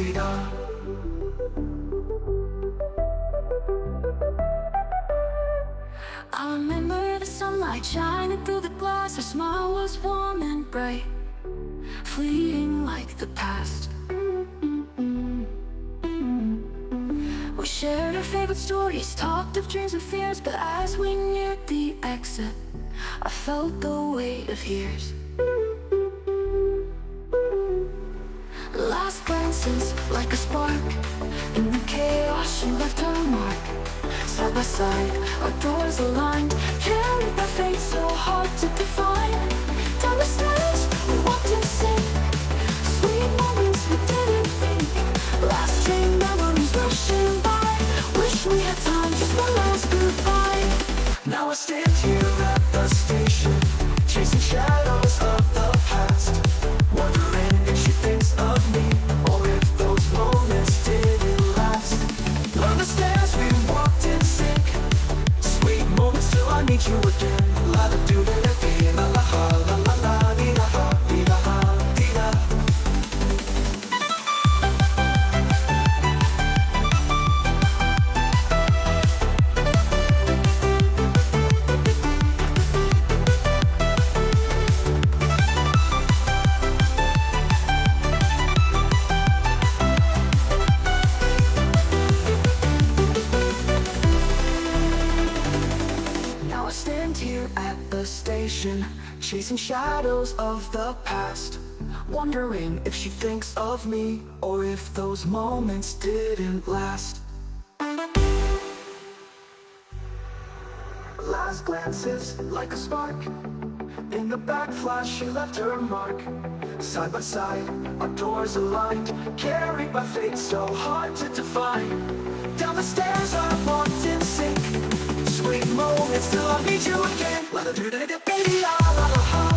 dee-da. I remember the sunlight shining through the glass. Her smile was warm and bright, fleeting like the past. We shared our favorite stories, talked of dreams and fears. But as we neared the exit, I felt the weight of years. Last glances like a spark. In the chaos she left her mark. Side by side, our doors aligned, carried by fate so hard to define. Down the stairs, we walked in sync. Sweet moments we didn't think. Lasting memories rushing by. Wish we had time, just one last goodbye. Now I stand here at the station, chasing shadows of the past, wondering if she thinks of me, or if those moments didn't last. On the stairs we walked in sync, sweet moments till I meet you again. La da do da da dee, la la ha, la la la, dee da ha, dee da ha, dee da. Now I stand here at the station, chasing shadows of the past, wondering if she thinks of me, or if those moments didn't last. Last glances like a spark. In the back flash she left her mark. Side by side, our doors aligned, carried by fate so hard to define. Down the stairs I walked in sync, sweet moments till I meet you again. La da do da da baby, la la la ha.